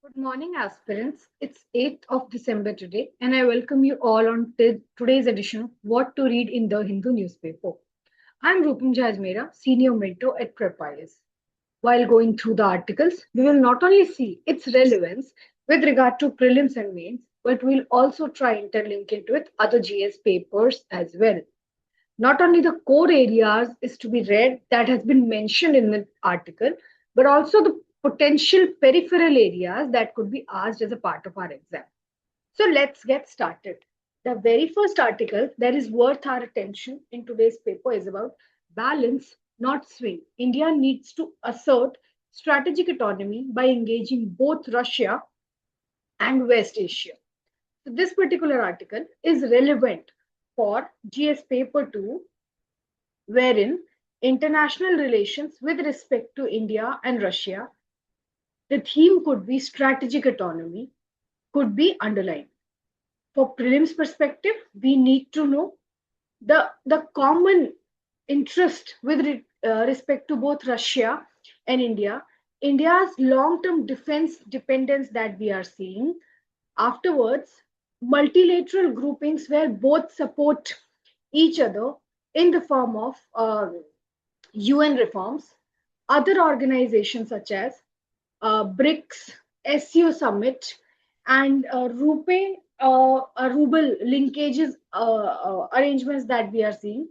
Good morning, aspirants. It's 8th of December today, and I welcome you all on today's edition of What to Read in the Hindu newspaper. I'm Rupam Jajmera, Senior Mentor at Prepayas. While going through the articles, we will not only see its relevance with regard to prelims and mains, but we'll also try interlink it with other GS papers as well. Not only the core areas is to be read that has been mentioned in the article, but also the potential peripheral areas that could be asked as a part of our exam. So let's get started. The very first article that is worth our attention in today's paper is about balance, not swing. India needs to assert strategic autonomy by engaging both Russia and West Asia. So this particular article is relevant for GS paper 2, wherein international relations with respect to India and Russia, the theme could be strategic autonomy, could be underlined. For prelims perspective, we need to know the common interest with respect to both Russia and India, India's long-term defense dependence that we are seeing. Afterwards, multilateral groupings where both support each other in the form of UN reforms, other organizations such as BRICS, SCO Summit, and ruble linkages arrangements that we are seeing.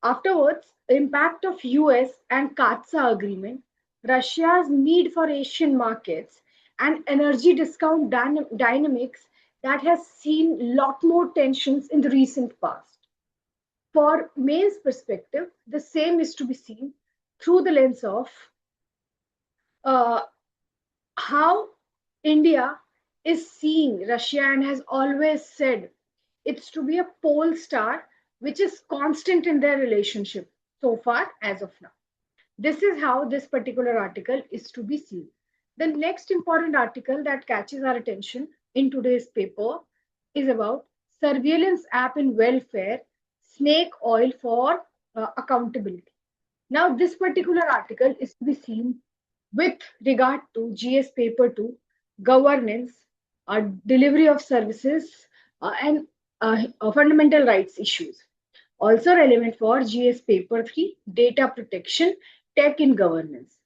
Afterwards, impact of US and CAATSA agreement, Russia's need for Asian markets, and energy discount dynamics that has seen lot more tensions in the recent past. For May's perspective, the same is to be seen through the lens of uh, how India is seeing Russia and has always said it's to be a pole star which is constant in their relationship so far as of now. This is how this particular article is to be seen. The next important article that catches our attention in today's paper is about surveillance app in welfare, snake oil for accountability. Now, this particular article is to be seen with regard to GS paper 2, governance, delivery of services, and fundamental rights issues. Also relevant for GS paper 3, data protection, tech in governance.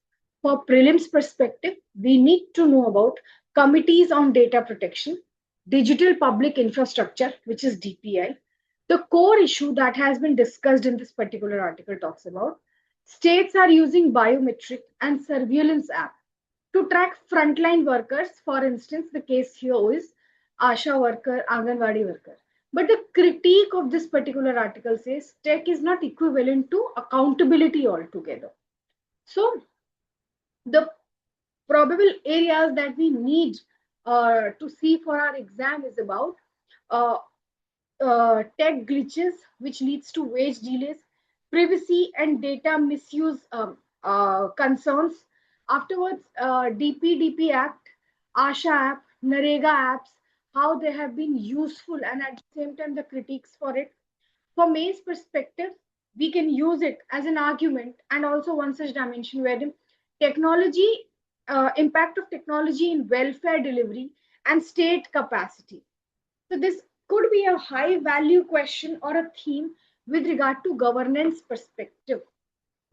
For prelims perspective, we need to know about committees on data protection, digital public infrastructure, which is DPI. The core issue that has been discussed in this particular article talks about states are using biometric and surveillance app to track frontline workers. For instance, the case here is ASHA worker, Anganwadi worker. But the critique of this particular article says tech is not equivalent to accountability altogether. So the probable areas that we need to see for our exam is about uh, tech glitches, which leads to wage delays, privacy and data misuse concerns. Afterwards, DPDP Act, ASHA app, Narega apps, how they have been useful, and at the same time, the critiques for it. For May's perspective, we can use it as an argument and also one such dimension where the technology, impact of technology in welfare delivery and state capacity. So this could be a high value question or a theme with regard to governance perspective.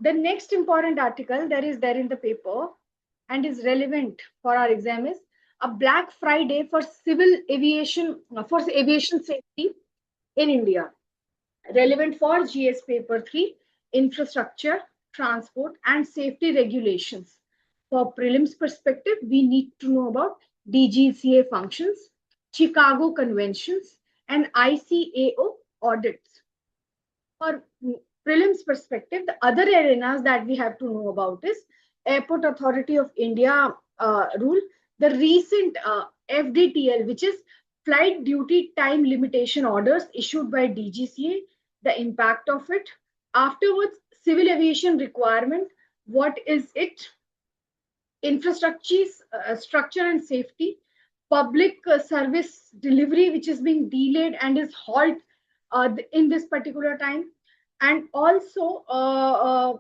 The next important article that is there in the paper and is relevant for our exam is a Black Friday for civil aviation for aviation safety in India. Relevant for GS paper 3, infrastructure, transport and safety regulations. For prelims perspective, we need to know about DGCA functions, Chicago conventions and ICAO audits. For prelims perspective, the other arenas that we have to know about is Airport Authority of India rule, the recent FDTL, which is flight duty time limitation orders issued by DGCA, the impact of it. Afterwards, civil aviation requirement, what is it? Infrastructure, structure and safety, public service delivery, which is being delayed and is halt in this particular time, and also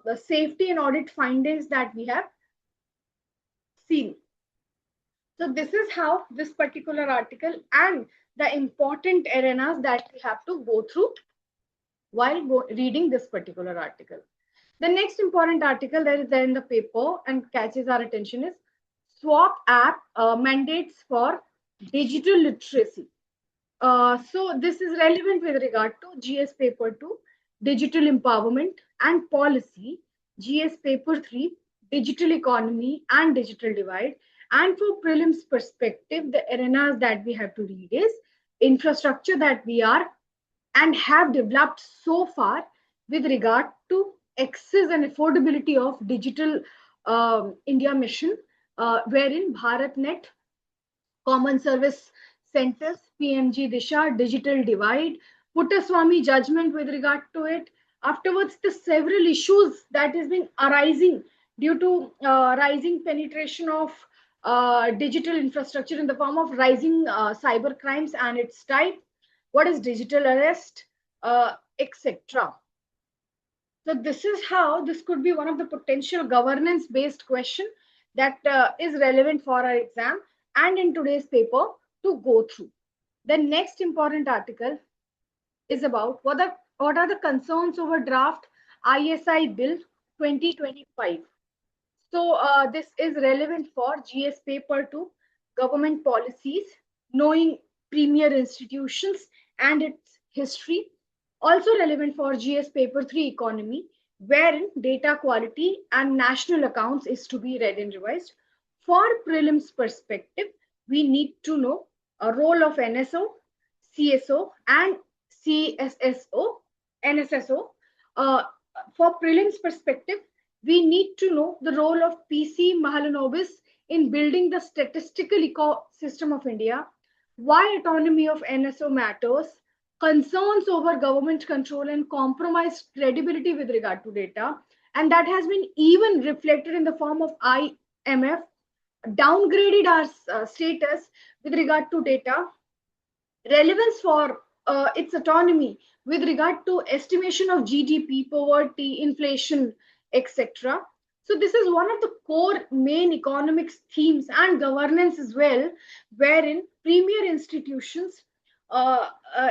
the safety and audit findings that we have seen. So this is how this particular article and the important arenas that we have to go through while reading this particular article. The next important article that is there in the paper and catches our attention is SWAP app mandates for digital literacy. So this is relevant with regard to GS paper 2, digital empowerment and policy, GS paper 3, digital economy and digital divide. And for prelims perspective, the arenas that we have to read is infrastructure that we are and have developed so far with regard to access and affordability of digital India mission, wherein BharatNet, Common Service Centers, PMG Disha, Digital Divide, Puttaswamy judgment with regard to it. Afterwards, the several issues that has been arising due to rising penetration of digital infrastructure in the form of rising cyber crimes and its type, what is digital arrest, etc. So this is how this could be one of the potential governance based question that is relevant for our exam and in today's paper to go through. The next important article is about what are the concerns over draft ISI bill 2025. So this is relevant for GS paper 2, government policies, knowing premier institutions and its history. Also relevant for GS paper 3, economy, wherein data quality and national accounts is to be read and revised. For prelims perspective, we need to know a role of NSO, CSO and CSSO, NSSO. Uh, for prelims perspective, we need to know the role of PC Mahalanobis in building the statistical ecosystem of India, why autonomy of NSO matters, concerns over government control and compromised credibility with regard to data, and that has been even reflected in the form of IMF downgraded our status with regard to data, relevance for its autonomy with regard to estimation of GDP, poverty, inflation, etc. So this is one of the core main economics themes and governance as well, wherein premier institutions,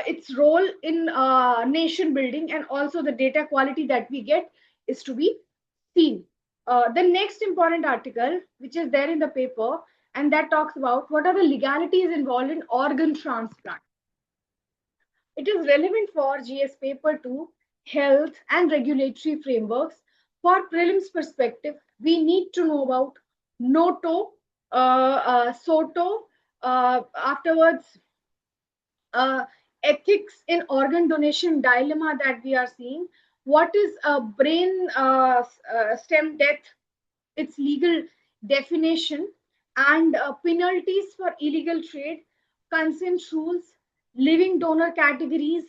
its role in nation building and also the data quality that we get is to be seen. The next important article, which is there in the paper, and that talks about what are the legalities involved in organ transplant. It is relevant for GS paper 2, health and regulatory frameworks. For prelims perspective, we need to know about NOTO, SOTO, afterwards, ethics in organ donation dilemma that we are seeing. What is a brain stem death, its legal definition, and penalties for illegal trade, consent rules, living donor categories,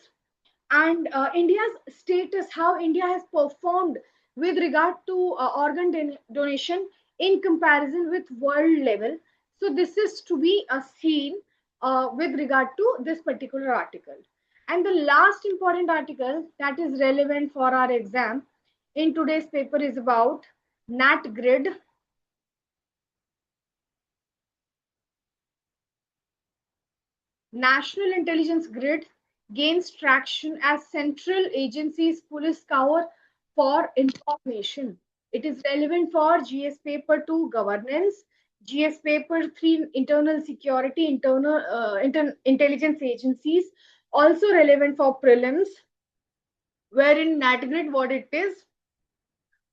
and India's status, how India has performed with regard to organ donation in comparison with world level. So this is to be seen with regard to this particular article. And the last important article that is relevant for our exam in today's paper is about NAT grid. National Intelligence Grid gains traction as central agencies police scour for information. It is relevant for GS paper 2, governance, GS paper 3, internal security, intelligence agencies, also relevant for prelims, wherein NatGrid, what it is,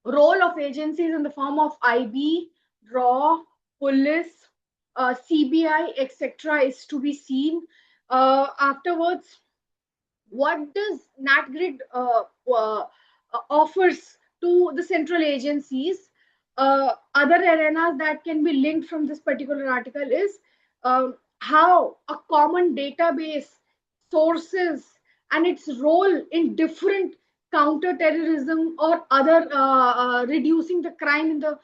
role of agencies in the form of IB, RAW, police, CBI, etc. is to be seen. Afterwards, what does NatGrid offers to the central agencies? Other arenas that can be linked from this particular article is how a common database, sources, and its role in different counter-terrorism or other reducing the crime in the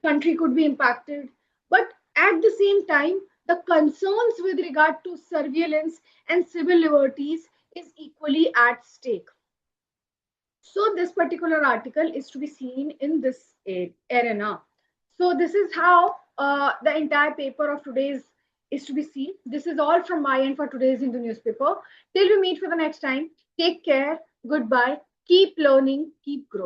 country could be impacted. But at the same time, the concerns with regard to surveillance and civil liberties is equally at stake. So this particular article is to be seen in this arena. So this is how the entire paper of today's is to be seen. This is all from my end for today's Hindu newspaper. Till we meet for the next time, take care, goodbye, keep learning, keep growing.